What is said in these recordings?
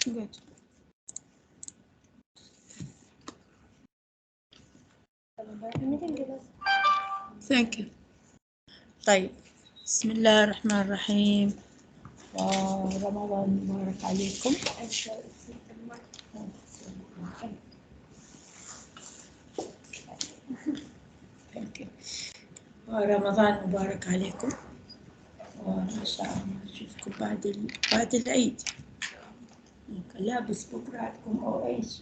Good. Thank you. طيب بسم الله الرحمن الرحيم ورمضان مبارك عليكم. Thank you. ورمضان مبارك عليكم وإن شاء الله نشوفكم بعد العيد. لا بس بكرة عندكم أو إيش؟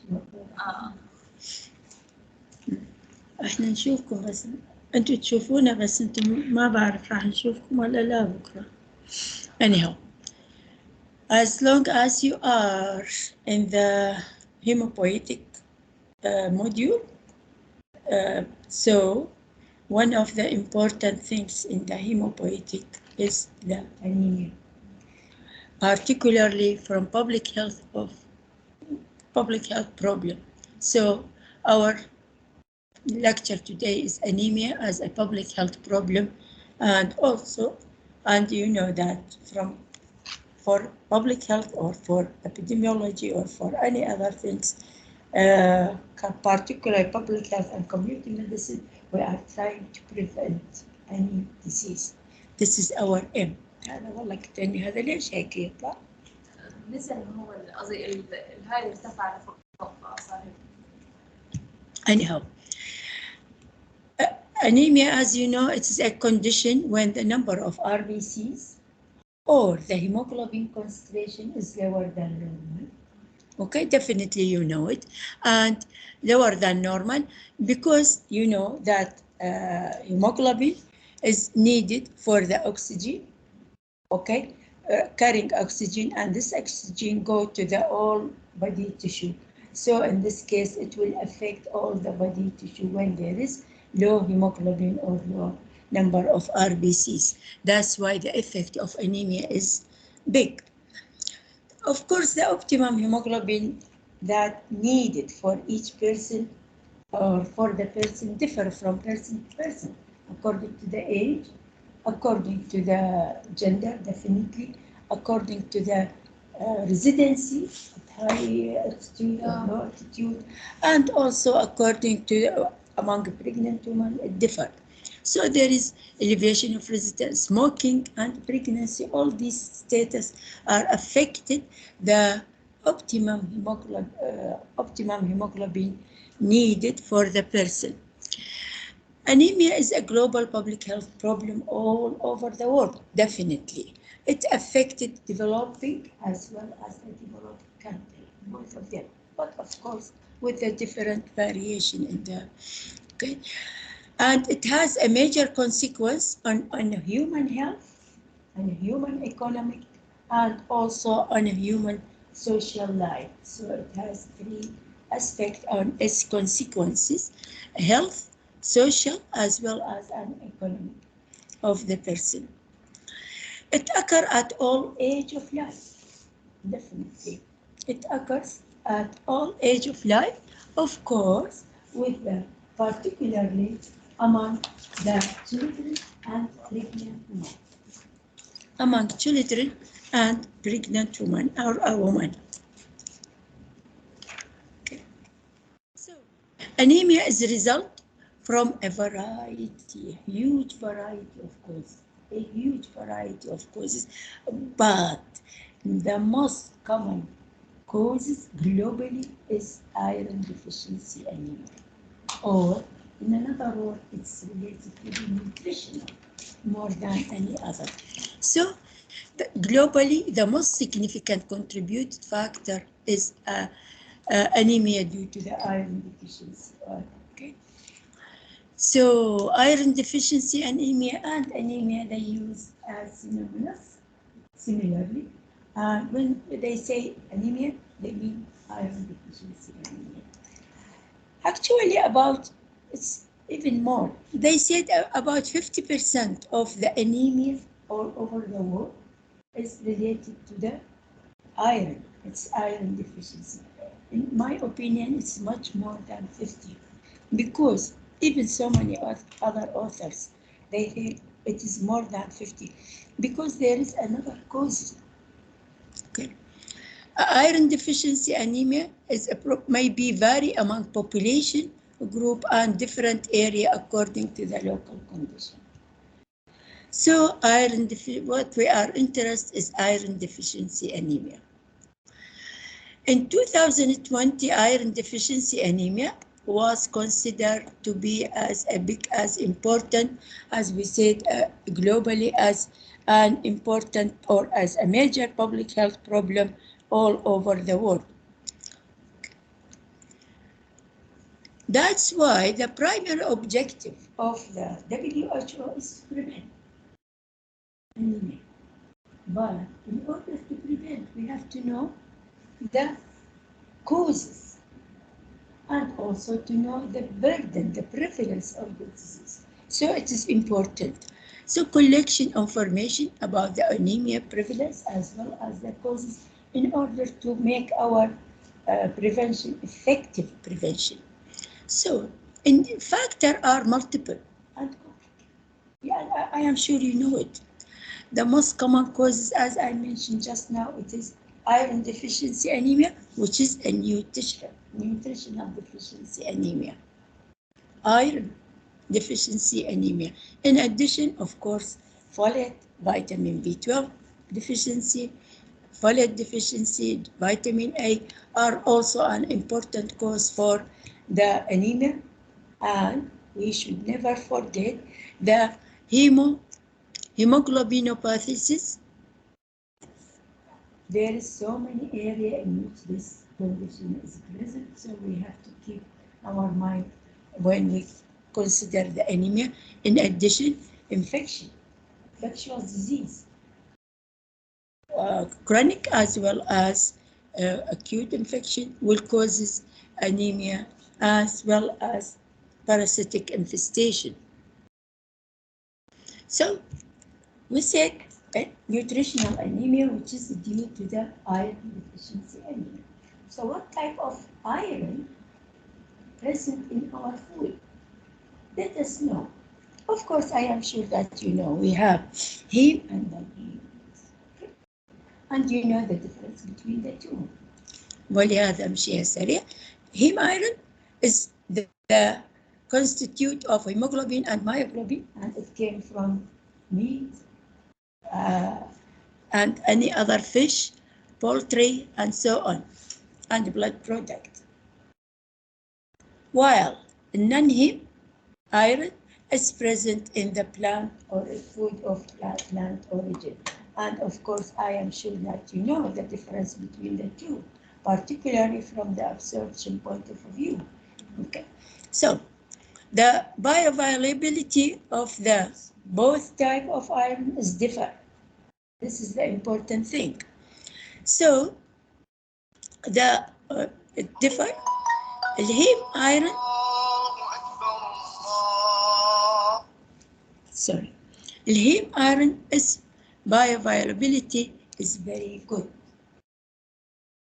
إحنا نشوفكم بس أنتوا تشوفونا بس أنتم ما بعرف راح نشوفكم ولا لا بكرة. Anyhow, as long as you are in the hemopoietic module, so one of the important things in the hemopoietic is the anemia, particularly from public health problem. So our lecture today is anemia as a public health problem, and you know that for public health or for epidemiology or for any other things, particularly public health and community medicine, we are trying to prevent any disease. This is our aim. هذا والله كتاني هذا ليش هيك يطلع؟ نزل هو قصدي الهاي ارتفع لفوق صار. Anyhow, anemia, as you know, it is a condition when the number of RBCs or the hemoglobin concentration is lower than normal. Okay, definitely you know it, and lower than normal because you know that hemoglobin is needed for the oxygen, okay, carrying oxygen, and this oxygen go to the all body tissue. So in this case, it will affect all the body tissue when there is low hemoglobin or low number of RBCs. That's why the effect of anemia is big. Of course, the optimum hemoglobin that needed for each person or for the person differ from person to person, according to the age, according to the gender, definitely, according to the residency at high altitude or low altitude, and also according to among pregnant women, it differs. So there is elevation of residence, smoking and pregnancy. All these status are affected the optimum hemoglobin needed for the person. Anemia is a global public health problem all over the world, definitely. It affected developing as well as the developed country, both of them. But of course, with a different variation in the, okay? And it has a major consequence on human health, on human economic, and also on human social life. So it has three aspects on its consequences: health, social, as well as an economic of the person. It occurs at all age of life, definitely. It occurs at all age of life, of course, with the particularly among the children and pregnant women. Among children and pregnant women or a woman. Okay. So, anemia is a result from a huge variety of causes, but the most common causes globally is iron deficiency anemia, or in another word, it's related to the nutrition more than any other. So, globally, the most significant contributing factor is anemia due to the iron deficiency. Okay. So, iron deficiency anemia and anemia they use as synonymous. Similarly, when they say anemia, they mean iron deficiency anemia. Actually, it's even more. They said about 50% of the anemia all over the world is related to the iron. It's iron deficiency. In my opinion, it's much more than 50, because even so many other authors, they think it is more than 50, because there is another cause. Okay. Iron deficiency anemia may be vary among population group and different area according to the local condition. So what we are interested is iron deficiency anemia. In 2020, iron deficiency anemia was considered to be as important, as we said, globally as an important or as a major public health problem all over the world. That's why the primary objective of the WHO is to prevent anemia. But in order to prevent, we have to know the causes and also to know the burden, the prevalence of the disease. So it is important. So collection information about the anemia prevalence as well as the causes in order to make our prevention effective prevention. So in fact there are multiple and yeah, I am sure you know it. The most common causes, as I mentioned just now, it is iron deficiency anemia, which is a nutritional deficiency anemia. Iron deficiency anemia. In addition, of course, folate, vitamin B12 deficiency, folate deficiency, vitamin A are also an important cause for the anemia. And we should never forget the hemoglobinopathies. There is so many areas in which this condition is present, so we have to keep our mind when we consider the anemia. In addition, infectious disease, chronic as well as acute infection will cause anemia as well as parasitic infestation. So we said nutritional anemia, which is due to the iron deficiency anemia. So what type of iron present in our food? Let us know. Of course, I am sure that you know we have heme and non-heme. And you know the difference between the two. ولهذا أمشيها سريع. Heme iron is the constitute of hemoglobin and myoglobin, and it came from meat, and any other fish, poultry, and so on, and blood product. While non-heme iron is present in the plant or food of plant origin. And of course, I am sure that you know the difference between the two, particularly from the absorption point of view. Okay, so the bioavailability of the both type of iron is different. This is the important thing. So the different heme iron. Sorry, heme iron is bioavailability is very good.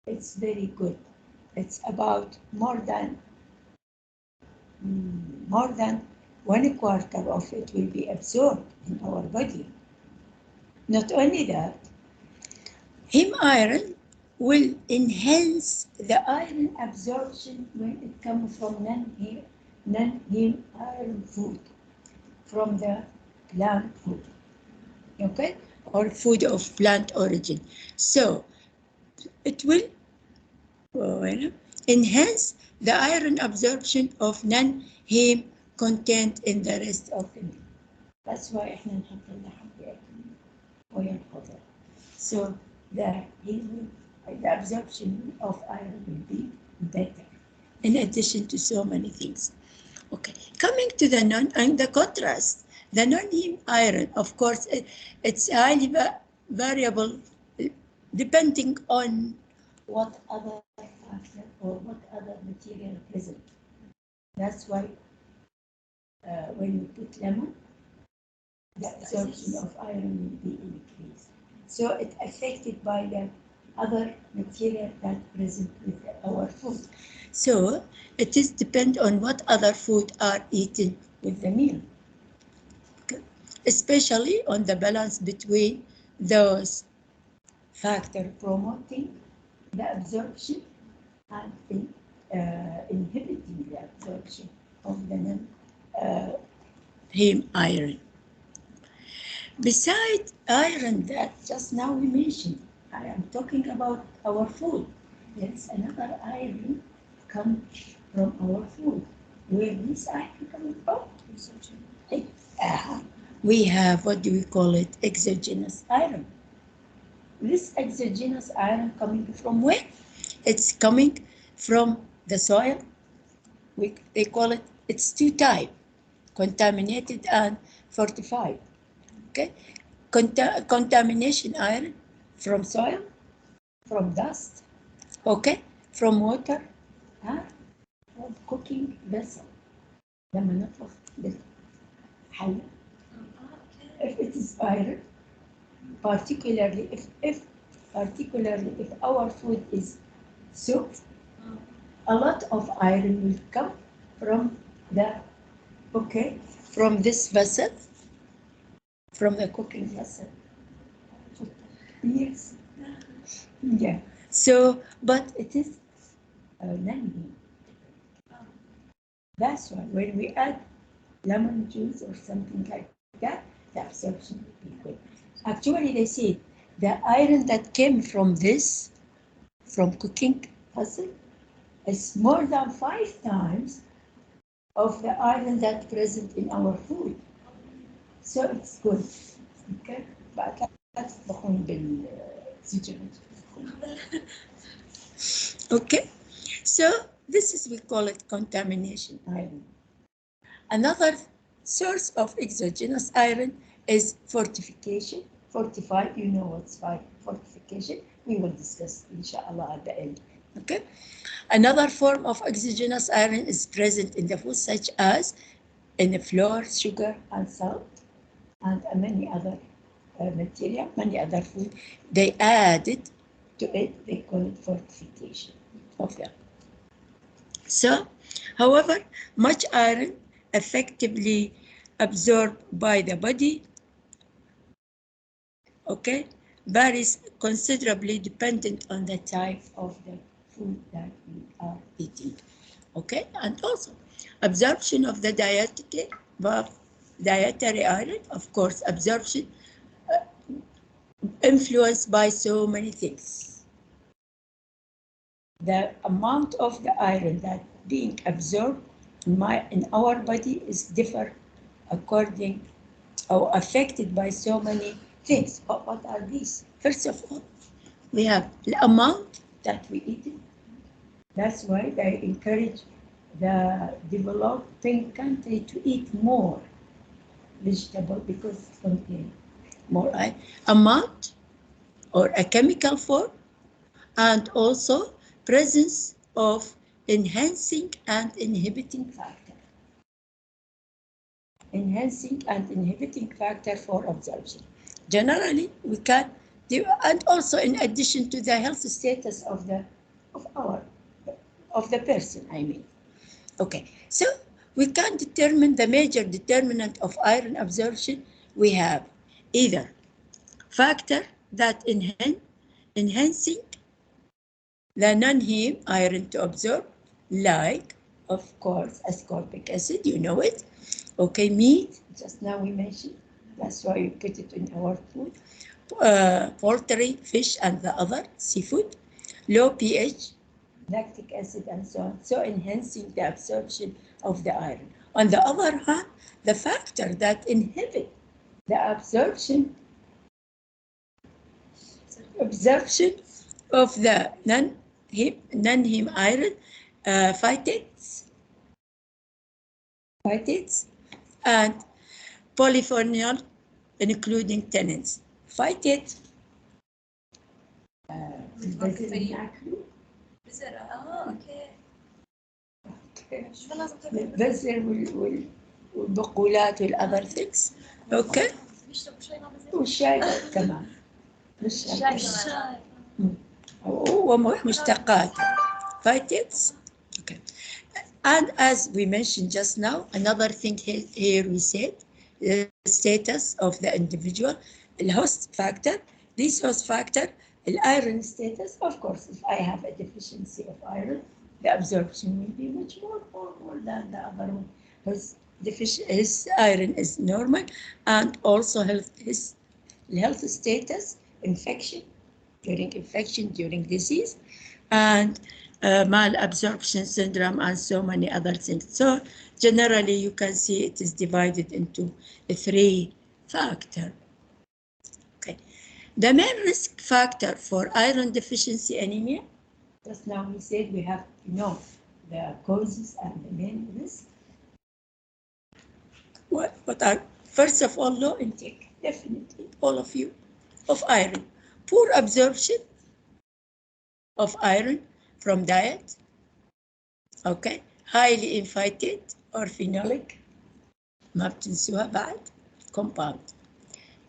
It's very good. It's about more than 1/4 of it will be absorbed in our body. Not only that, heme iron will enhance the iron absorption when it comes from non-heme iron food, from the plant food, okay, or food of plant origin. So it will enhance the iron absorption of non-heme content in the rest of the meal. That's why احنا نحط اللحم بأكل وينحضر. So the absorption of iron will be better, in addition to so many things. Okay, coming to the the contrast, the non-heme iron, of course, it's highly variable depending on what other factor or what other material present. That's why when you put lemon, the absorption of iron will be increased. So it's affected by the other material that present with our food. So it is depend on what other food are eaten with the meal, especially on the balance between those factor promoting the absorption and inhibiting the absorption of the non-heme iron. Besides iron that just now we mentioned, I am talking about our food. There is another iron come from our food. Where this iron coming from? We have, what do we call it? Exogenous iron. This exogenous iron coming from where? It's coming from the soil. They call it, it's two types, contaminated and fortified. Okay, contamination iron from soil, from dust, okay, from water, from cooking vessel. لما نطبخ بالحلة. If it is iron, particularly if our food is soup, a lot of iron will come from from this vessel, from the cooking vessel. Yes. Yeah. So, but it is non-heme. That's why when we add lemon juice or something like that, the absorption will be quick. Actually, they say the iron that came from this, from cooking vessel, is more than 5 times of the iron that's present in our food. So it's good. Okay? But that's okay? So this is, we call it contamination iron. Another source of exogenous iron is fortification. Fortified, you know what's fortification. We will discuss, inshallah, at the end. Okay? Another form of exogenous iron is present in the food, such as in the flour, sugar, and salt, and many other material, many other food. They added to it, they call it fortification of them. So, however, much iron effectively absorbed by the body, okay, varies considerably dependent on the type of the food that we are eating, okay, and also absorption of the dietary iron, of course, absorption influenced by so many things. The amount of the iron that being absorbed in our body is different according or affected by so many things. What are these? First of all, we have the amount that we eat. That's why they encourage the developing country to eat more vegetable because it contains more amount or a chemical form, and also presence of enhancing and inhibiting factor. Enhancing and inhibiting factor for absorption. Generally, we can do, and also in addition to the health status of the person, I mean. Okay, so we can determine the major determinant of iron absorption. We have either factor that enhancing the non-heme iron to absorb, like, of course, ascorbic acid, you know it. Okay, meat, just now we mentioned, that's why we put it in our food. Poultry, fish, and the other seafood. Low pH, lactic acid, and so on. So enhancing the absorption of the iron. On the other hand, the factor that inhibit the absorption of the non-heme iron, phytates, and polyphenol, including tannins. Phytate, البذر والبقولات والأذر things. اوكي. والشاي كمان. ومشتقات. Phytates. Okay. And as we mentioned just now, another thing here we said, the status of the individual, the host factor. This host factor The iron status, of course, if I have a deficiency of iron, the absorption will be much more than the other one. His iron is normal, and also his health status, infection, during disease, and malabsorption syndrome, and so many other things. So generally, you can see it is divided into 3 factors. Okay. The main risk factor for iron deficiency anemia, just now we said we have to know the causes and the main risk. What are, first of all, low intake, definitely, all of you, of iron. Poor absorption of iron from diet, okay, highly invited or phenolic, ما بتنسوها بعد, compound.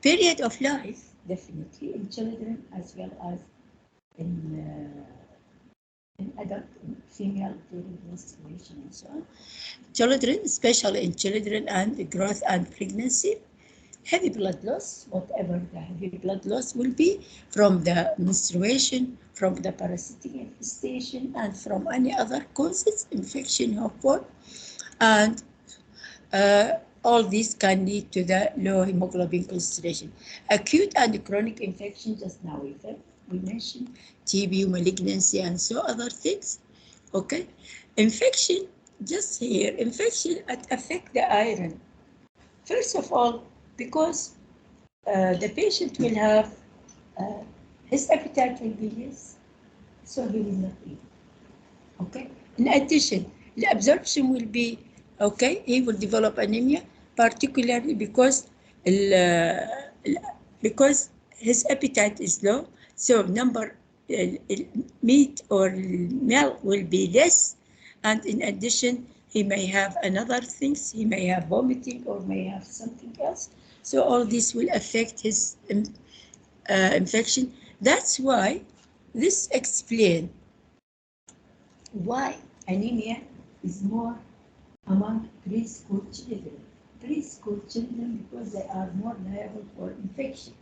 Period of life, definitely, in children as well as in adult, in female during menstruation and so on. Children, especially in children and growth and pregnancy. Heavy blood loss, whatever the heavy blood loss will be, from the menstruation, from the parasitic infestation, and from any other causes, infection, hormone, and all these can lead to the low hemoglobin concentration. Acute and chronic infection, just now we mentioned TB, malignancy, and so other things. Okay, infection, just here, infection affect the iron. First of all, because the patient will have, his appetite will be less, so he will not eat. Okay. In addition, the absorption will be, okay, he will develop anemia, particularly because his appetite is low, so number meat or milk will be less, and in addition, he may have another things, he may have vomiting or may have something else. So all this will affect his infection. That's why this explains why anemia is more among preschool children. Preschool children, because they are more liable for infection.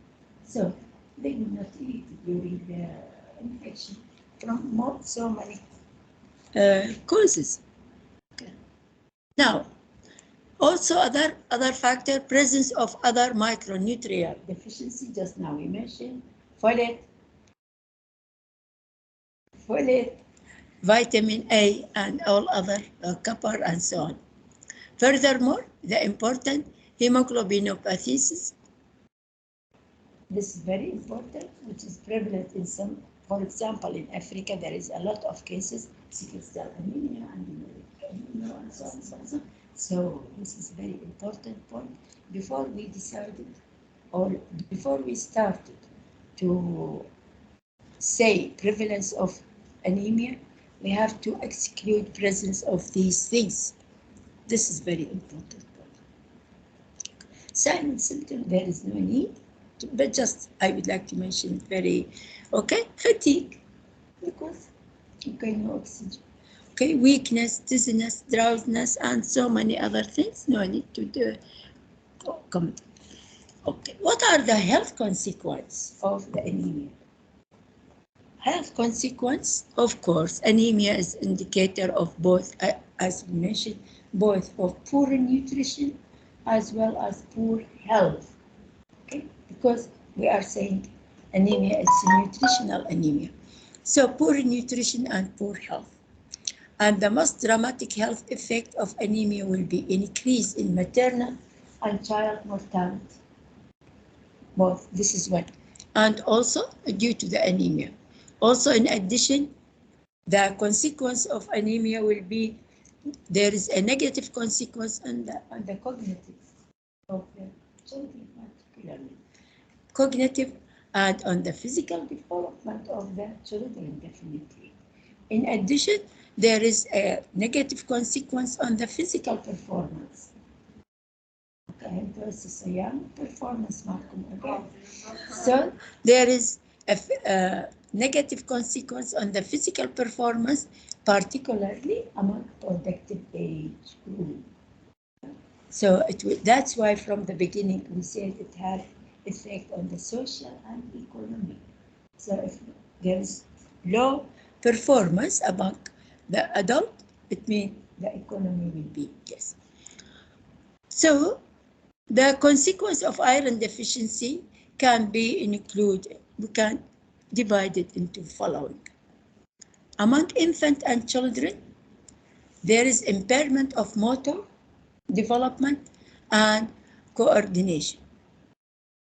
So they will not eat during the infection from so many causes. Okay. Now, also other factor, presence of other micronutrient deficiency, just now we mentioned, folate, vitamin A, and all other copper and so on. Furthermore, the important hemoglobinopathies, this is very important, which is prevalent in some, for example, in Africa, there is a lot of cases, sickle cell anemia and so on and so on. So this is very important point. Before we decided, or before we started to say prevalence of anemia, we have to exclude presence of these things. This is very important point. Sign and symptom, there is no need, but just I would like to mention very, okay, fatigue, because, okay, no oxygen. Okay, weakness, dizziness, drowsiness, and so many other things, no need to do. Comment. Okay, what are the health consequences of the anemia? Health consequence, of course, anemia is indicator of both, as we mentioned, both of poor nutrition as well as poor health. Okay, because we are saying anemia is a nutritional anemia. So poor nutrition and poor health. And the most dramatic health effect of anemia will be increase in maternal and child mortality. Both, this is one. And also due to the anemia. Also, in addition, the consequence of anemia will be, there is a negative consequence on the cognitive of the children, particularly. Cognitive and on the physical development of the children, definitely. In addition, there is a negative consequence on the physical performance. Okay, versus a young performance, Malcolm, again. So there is a negative consequence on the physical performance, particularly among productive age group. So that's why from the beginning we said it had effect on the social and economic. So if there is low performance among the adult, it means the economy will be yes. So the consequence of iron deficiency can be included. We can divide it into following. Among infant and children, there is impairment of motor development and coordination.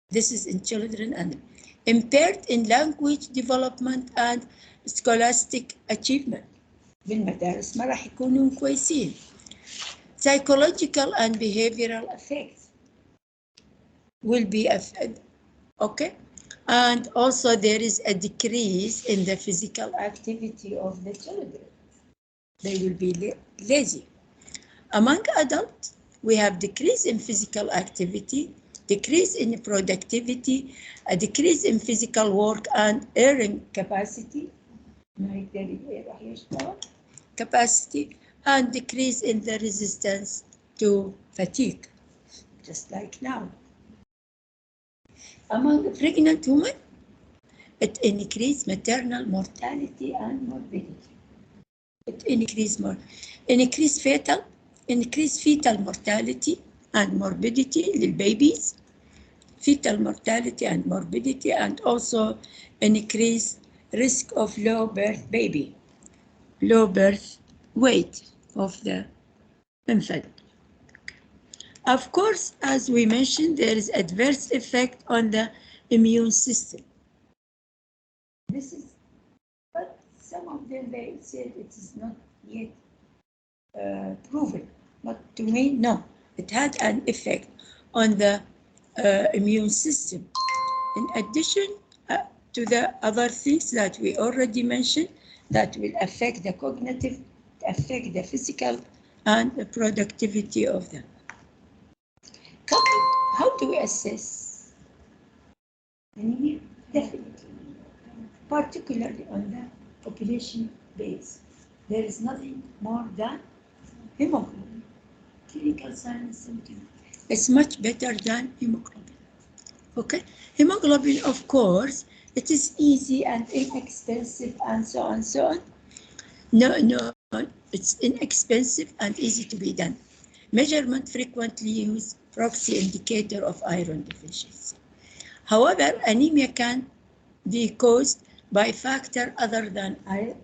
This is in children, and impaired in language development and scholastic achievement. بالمدارس ما راح يكونوا كويسين. Psychological and behavioral effects will be affected. Okay, and also there is a decrease in the physical activity of the children. They will be lazy. Among adults, we have decrease in physical activity, decrease in productivity, a decrease in physical work and earning capacity, and decrease in the resistance to fatigue, just like now. Among pregnant women, it increased maternal mortality and morbidity. It increased fetal mortality and morbidity للbabies, fetal mortality and morbidity, and also increased risk of low birth weight of the infant. Of course, as we mentioned, there is adverse effect on the immune system. This is, but some of them, they said it is not yet proven. But to me, no, it had an effect on the immune system. In addition to the other things that we already mentioned that will affect the cognitive, affect the physical and the productivity of them. How do we assess anemia? Definitely, particularly on the population base. There is nothing more than hemoglobin. Clinical signs and symptoms. It's much better than hemoglobin. Okay, hemoglobin, of course, it is easy and inexpensive and so on, so on. No, it's inexpensive and easy to be done. Measurement frequently used proxy indicator of iron deficiency. However, anemia can be caused by factor other than iron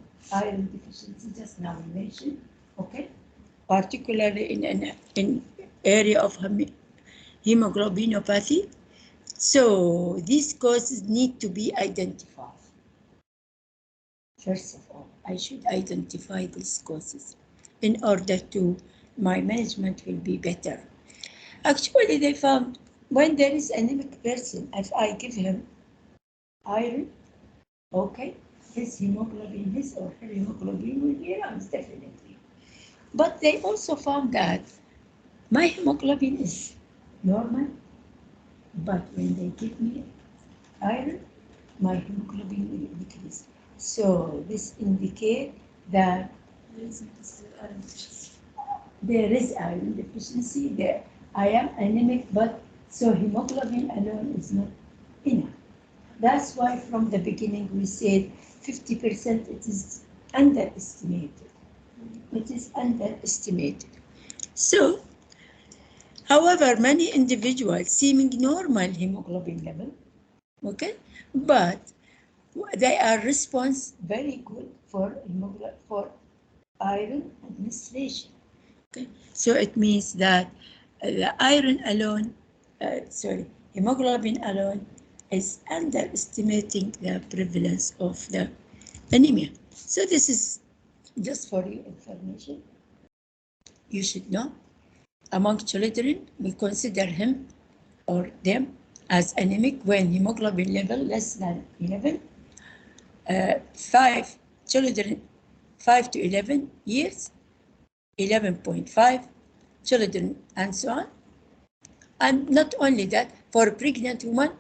deficiency, just now we mentioned, okay? Particularly in area of hemoglobinopathy. So these causes need to be identified. First of all, I should identify these causes in order to, my management will be better. Actually, they found when there is an anemic person, if I give him iron, okay, his hemoglobin, his or her hemoglobin will be around, definitely. But they also found that my hemoglobin is normal, but when they give me iron, my hemoglobin will decrease. So this indicates that there is iron deficiency there. I am anemic, but so hemoglobin alone is not enough. That's why from the beginning we said 50% it is underestimated. It is underestimated. So, however, many individuals seeming normal hemoglobin level, okay, but they are response very good for iron administration. Okay, so it means that the iron alone, hemoglobin alone is underestimating the prevalence of the anemia. So this is just for your information. You should know. Among children, we consider him or them as anemic when hemoglobin level less than 11. 5 children 5 to 11 years, 11.5 children, and so on. And not only that, for a pregnant woman,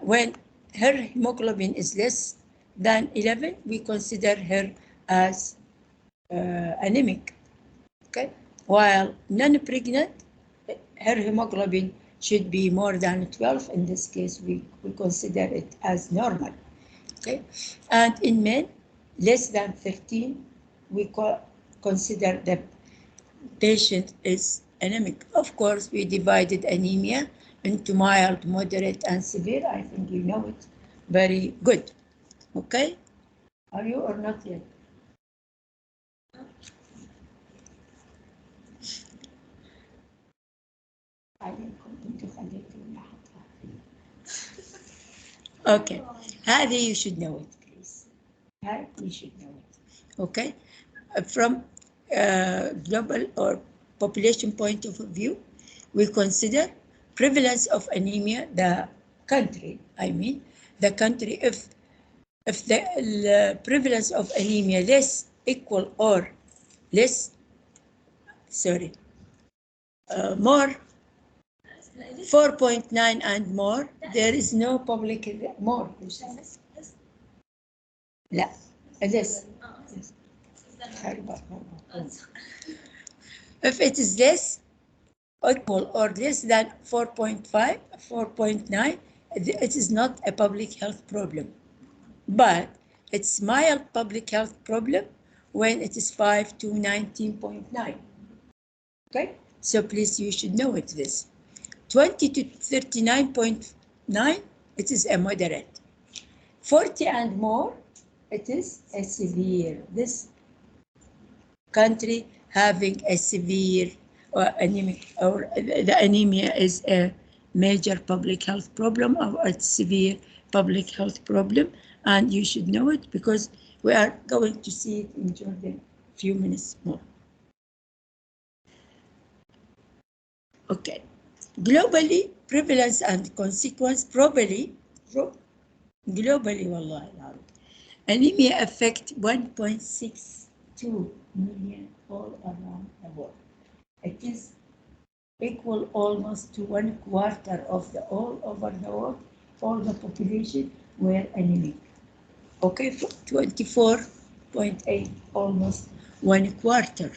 when her hemoglobin is less than 11, we consider her as anemic. Okay, while non-pregnant, her hemoglobin should be more than 12. In this case, we consider it as normal. Okay, and in men less than 13, we consider the patient is anemic. Of course, we divided anemia into mild, moderate, and severe. I think you know it very good. Okay, are you or not yet? Okay, هذه you should know it, please. You should know it. Okay, from global or population point of view, we consider prevalence of anemia, the country, I mean, the country, if the prevalence of anemia less equal or less, more 4.9 and more, there is no public more. لا less. If it is less equal or less than 4.5, 4.9, it is not a public health problem. But it's mild public health problem when it is 5 to 19.9. Okay, so please you should know it this. 20 to 39.9, it is a moderate. 40 and more, it is a severe. This country having a severe or anemic, or the anemia is a major public health problem or a severe public health problem, and you should know it because we are going to see it in Jordan a few minutes more. Okay, globally, prevalence and consequence, globally, wallahi, anemia affect 1.62 million all around the world. It is equal almost to 1/4 of the all over the world, all the population were anemic. Okay, 24.8, almost 1/4.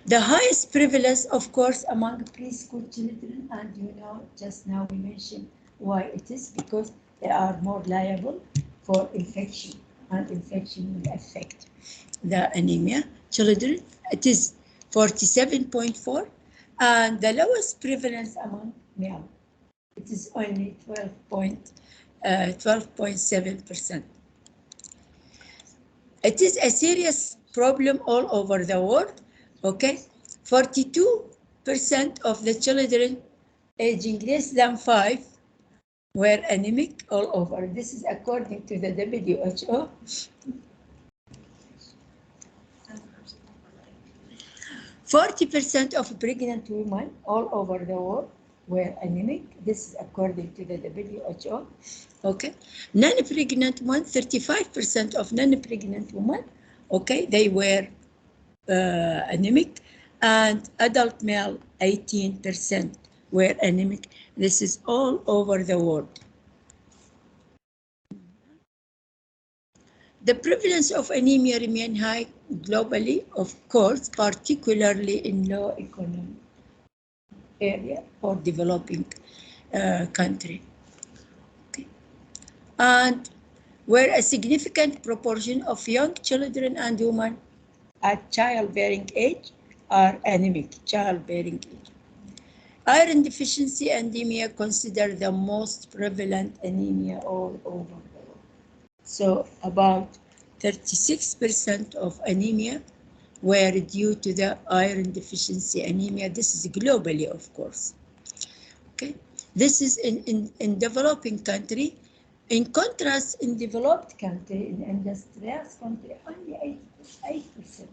The highest prevalence, of course, among preschool children, and you know, just now we mentioned why it is, because they are more liable for infection, and infection will affect the anemia children. It is 47.4, and the lowest prevalence among male, it is only 12.7%. It is a serious problem all over the world. Okay, 42% of the children aging less than 5 were anemic all over. This is according to the WHO. 40% of pregnant women all over the world were anemic. This is according to the WHO. Okay, non-pregnant women, 35% of non-pregnant women, okay, they were anemic, and adult male 18% were anemic. This is all over the world. The prevalence of anemia remains high globally, of course, particularly in low economic area or developing country. Okay. And where a significant proportion of young children and women at childbearing age are anemic, childbearing age. Iron deficiency anemia considered the most prevalent anemia all over the world. So about 36% of anemia were due to the iron deficiency anemia. This is globally, of course. Okay, this is in developing country. In contrast, in developed country, in industrialized country, only 8%.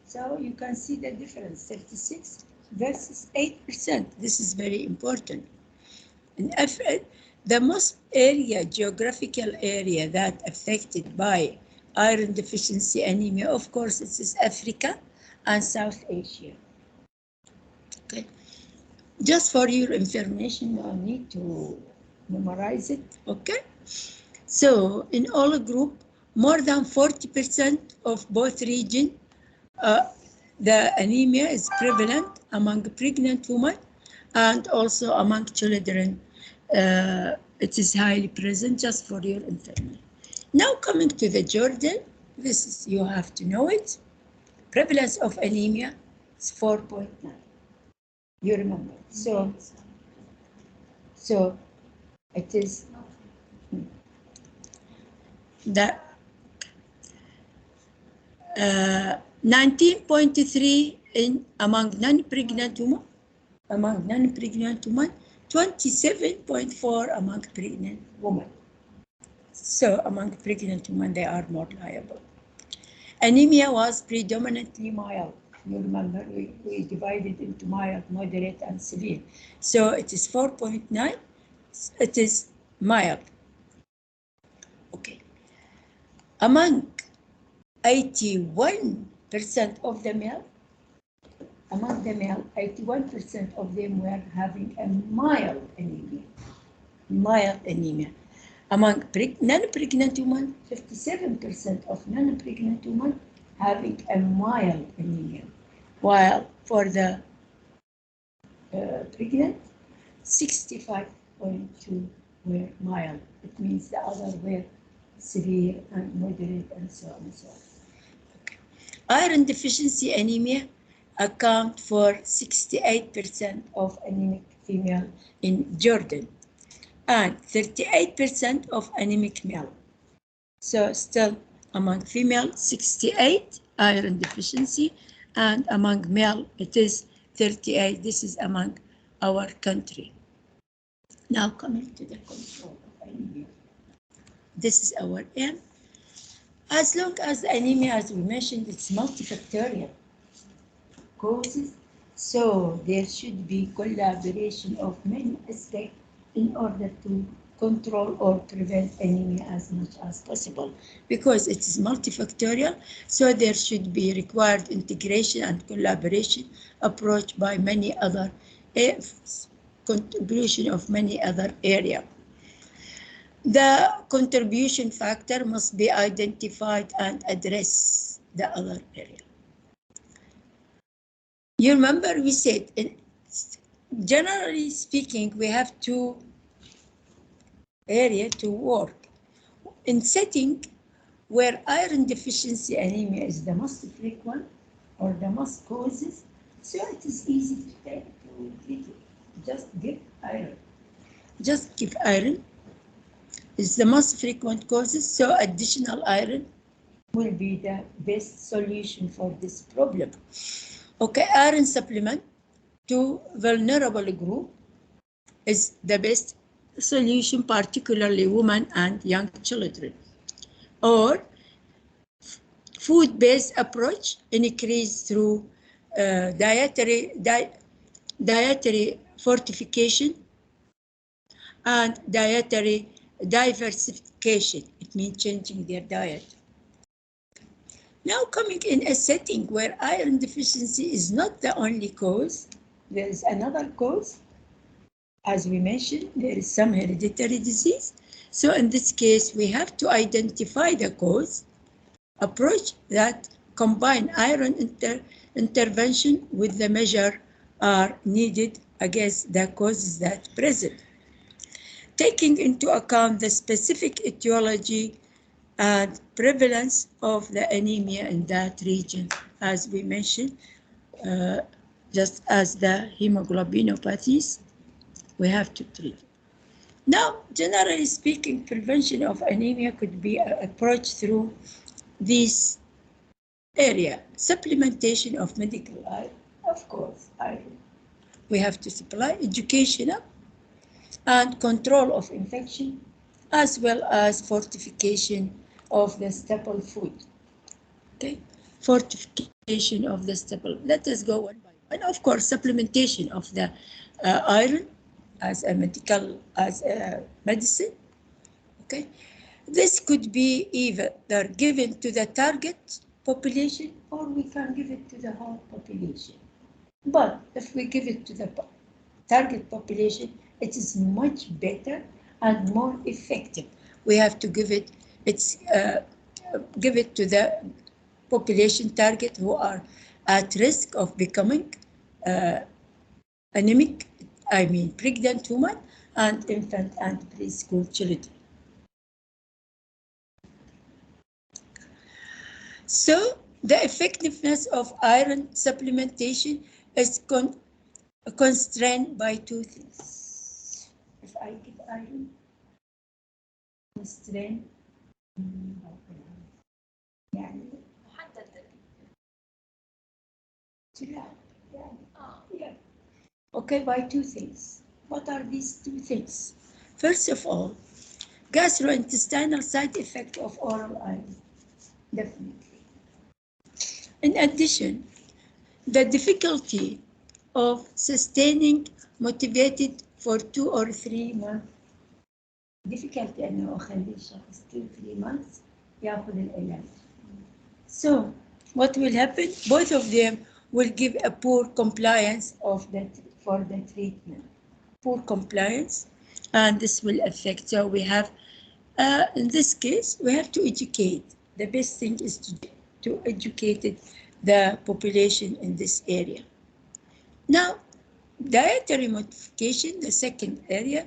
So you can see the difference, 36 versus 8%. This is very important. And the most geographical area that affected by iron deficiency anemia, of course, it is Africa and South Asia. Okay, just for your information, no need to memorize it. Okay, so in all group, more than 40% of both regions, the anemia is prevalent among pregnant women and also among children. It is highly present, just for your information. Now coming to the Jordan, this is, you have to know it. Prevalence of anemia is 4.9. You remember. So it is the 19.3 in among non-pregnant women, 27.4 among pregnant women. So among pregnant women, they are more liable. Anemia was predominantly mild. You remember, we divided into mild, moderate, and severe. So it is 4.9. It is mild. Okay. Among 81% of the male, 81% of them were having a mild anemia. Mild anemia. Among non-pregnant women, 57% of non-pregnant women having a mild anemia, while for the pregnant, 65.2 were mild. It means the others were severe and moderate and so on and so on. Okay. Iron deficiency anemia account for 68% of anemic female in Jordan and 38% of anemic male. So still among female, 68 iron deficiency, and among male, it is 38. This is among our country. Now coming to the control of anemia. This is our aim. As long as anemia, as we mentioned, it's multifactorial causes, so there should be collaboration of many aspects in order to control or prevent anemia as much as possible. Because it is multifactorial, so there should be required integration and collaboration approach by many other contribution of many other areas. The contribution factor must be identified and address the other area. You remember we said, generally speaking, we have two areas to work. In setting where iron deficiency anemia is the most frequent or the most causes, so it is easy to treat it. Just give iron. Just give iron. It's the most frequent causes, so additional iron will be the best solution for this problem. Okay, iron supplement to vulnerable group is the best solution, particularly women and young children. Or food-based approach increase through dietary fortification and dietary diversification. It means changing their diet. Now coming in a setting where iron deficiency is not the only cause, there is another cause. As we mentioned, there is some hereditary disease. So in this case, we have to identify the cause, approach that combine iron intervention with the measure are needed against the causes that present. Taking into account the specific etiology and prevalence of the anemia in that region, as we mentioned, just as the hemoglobinopathies, we have to treat. Now, generally speaking, prevention of anemia could be approached through this area. Supplementation of medical iron, of course, iron. We have to supply educational and control of infection, as well as fortification of the staple food. Okay, fortification of the staple. Let us go one by one. Of course, supplementation of the iron as a medicine. Okay, this could be either given to the target population or we can give it to the whole population. But if we give it to the target population, it is much better and more effective. We have to give it to the population target who are at risk of becoming anemic, I mean pregnant women and infant and preschool children. So the effectiveness of iron supplementation is constrained by two things. If I give iron, constrained يعني محدد. yeah. Okay, by two things. What are these two things? First of all, gastrointestinal side effect of oral iron, definitely. In addition, the difficulty of sustaining motivated for 2 or 3 months. difficulty أنه أخلي الشخص 2 3 months يأخذ العلاج. So what will happen? Both of them will give a poor compliance for the treatment. Poor compliance, and this will affect. So we have, in this case, we have to educate. The best thing is to educate the population in this area. Now, dietary modification, the second area,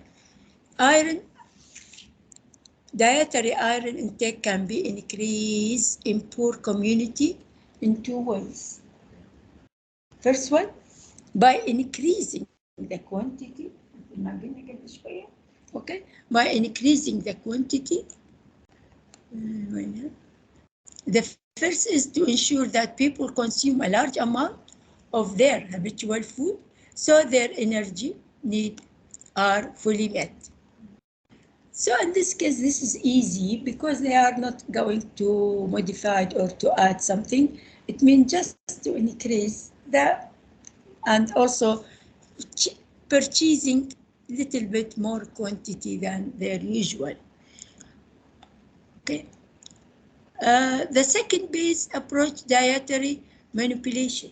dietary iron intake can be increased in poor community in two ways. First one, by increasing the quantity, okay, by increasing the quantity. The first is to ensure that people consume a large amount of their habitual food so their energy needs are fully met. So in this case, this is easy because they are not going to modify it or to add something. It means just to increase the, and also purchasing little bit more quantity than their usual. Okay. The second base approach, dietary manipulation.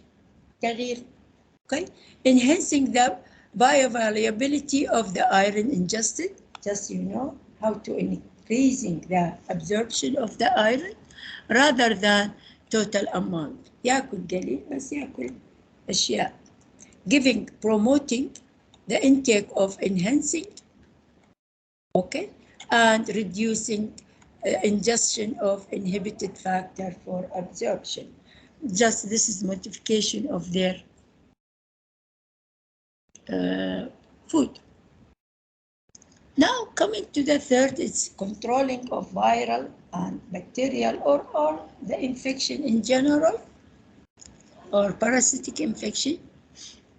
تغيير. Okay. Enhancing the bioavailability of the iron ingested. Just how to increasing the absorption of the iron rather than total amount. ياكل قليل بس ياكل أشياء. Promoting the intake of enhancing, okay, and reducing ingestion of inhibited factor for absorption. Just this is modification of their food. Now coming to the third, it's controlling of viral and bacterial or the infection in general or parasitic infection.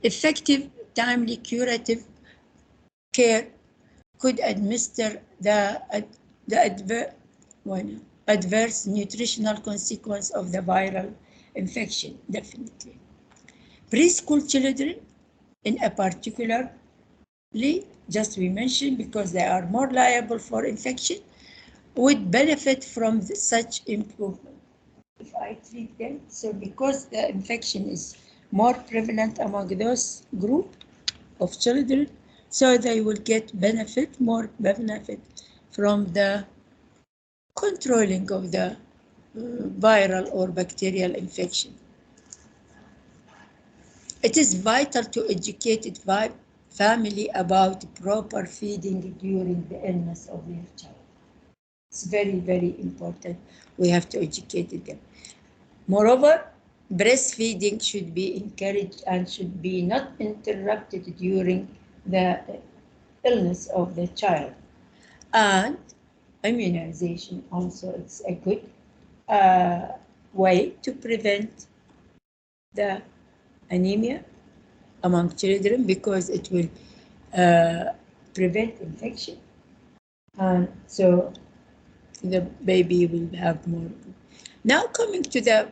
Effective, timely curative care could administer the adverse nutritional consequence of the viral infection, definitely. Preschool children, in a particularly, just we mentioned, because they are more liable for infection, would benefit from such improvement. If I treat them, so because the infection is more prevalent among those group of children, so they will get more benefit from the controlling of the viral or bacterial infection. It is vital to educate the family about proper feeding during the illness of their child. It's very, very important. We have to educate them. Moreover, breastfeeding should be encouraged and should be not interrupted during the illness of the child. And immunization also, it's a good way to prevent the anemia among children because it will prevent infection. And so the baby will have more. Now coming to the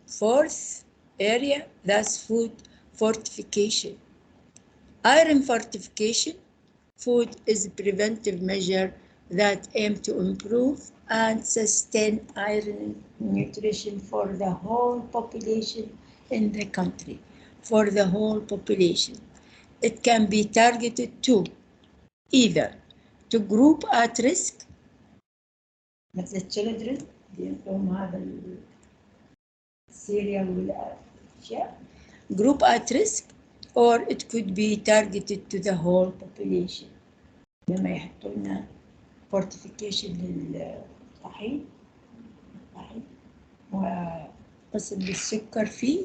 fourth area, that's food fortification. Iron fortification food is a preventive measure that aim to improve and sustain iron nutrition for the whole population in the country, for the whole population. It can be targeted to either to group at risk, مثل children عندهم هذا السيريال والأشياء, group at risk, or it could be targeted to the whole population. لما يحطوا لنا fortification للطحين وقسم بالسكر فيه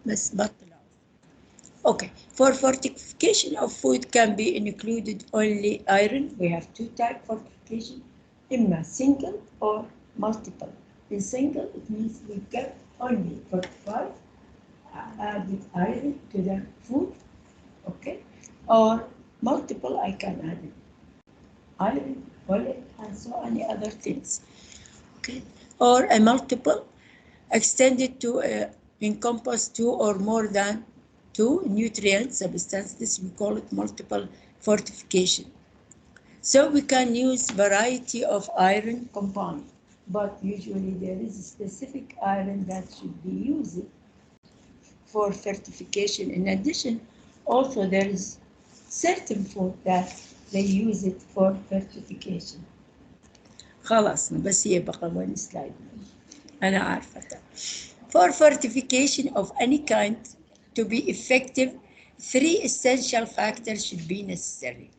بس بطلع. Okay, for fortification of food can be included only iron. We have two type fortification, imma single or multiple. In single, it means we get only 45 added iron to the food, okay? Or multiple, I can add it. Iron, folate, and so many other things, okay? Or a multiple extended to encompass two or more than two nutrient substances. We call it multiple fortification. So we can use variety of iron compound, but usually there is a specific iron that should be used for fortification. In addition, also there is certain food that they use it for fortification. خلاص بس هي بقى one slide. أنا عارفة. For fortification of any kind to be effective, three essential factors should be necessary.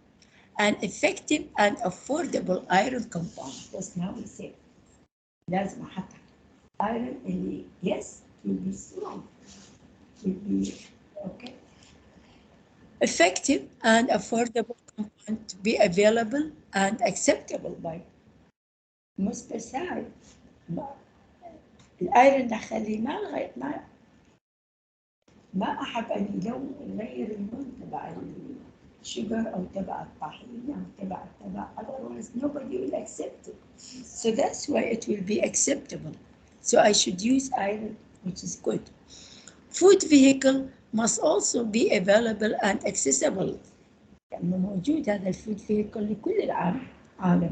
An effective and affordable iron compound. That's now we say. لازم أحط iron اللي yes will be strong. Will be okay. Effective and affordable compound to be available and acceptable by مستساعد. الايرون دخلي ما احب ان يغير اللون تبع الشجر او تبع الطحين او تبع otherwise nobody will accept it. So that's why it will be acceptable. So I should use iron, which is good. Food vehicle must also be available and accessible. يعني موجود هذا الفود vehicle لكل العالم.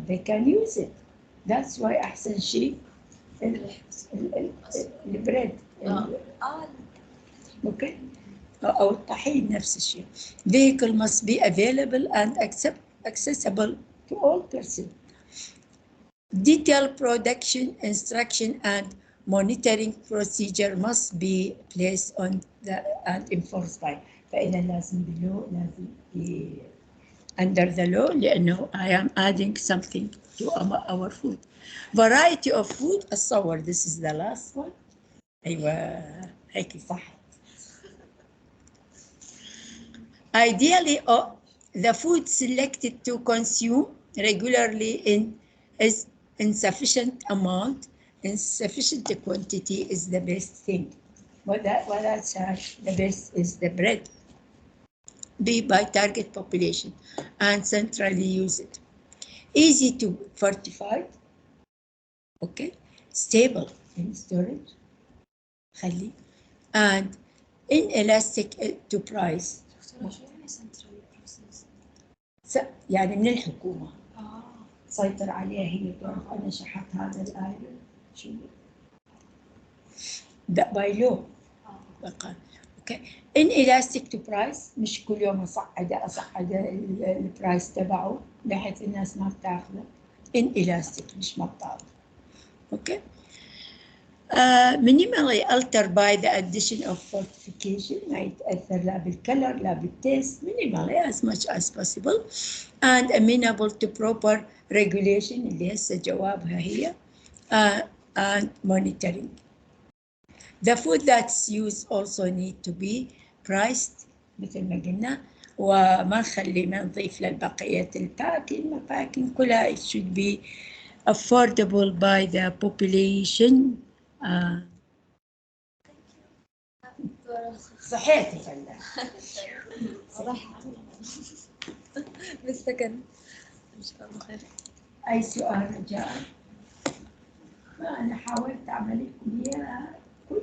They can use it. That's why أحسن شيء البريد. اوكي او الطحين نفس الشيء. Vehicle must be available and accessible to all persons. Detailed production instruction and monitoring procedure must be placed on the and enforced by. فإذا لازم below لازم under the law لأنه I am adding something to our food. Variety of food الصور. This is the last one. أيوة هيك صح. Ideally, the food selected to consume regularly is insufficient amount, insufficient quantity is the best thing. What that's the best is the bread. Be by target population and centrally use it. Easy to fortify, okay, stable in storage, خلي, and inelastic to price. يعني من الحكومة سيطر عليها هي تعرف أنا شحت هذا الآيرون شو ده باي لو بقى اوكي inelastic to price مش كل يوم أصعد البرايس تبعه بحيث الناس ما بتاخذه inelastic مش ما بتاخذه اوكي minimally altered by the addition of fortification ما يتأثر لا بالكلر لا بالتيست minimally as much as possible and amenable to proper regulation اللي هسه جوابها هي and monitoring. The food that's used also need to be priced مثل ما قلنا وما نخلي ما نضيف للبقية الباكين كلها it should be affordable by the population. صحيت يا فندم. صح. بالسكن. إن شاء الله خير. أي سؤال رجاء؟ أنا حاولت أعمل لكم إياها كل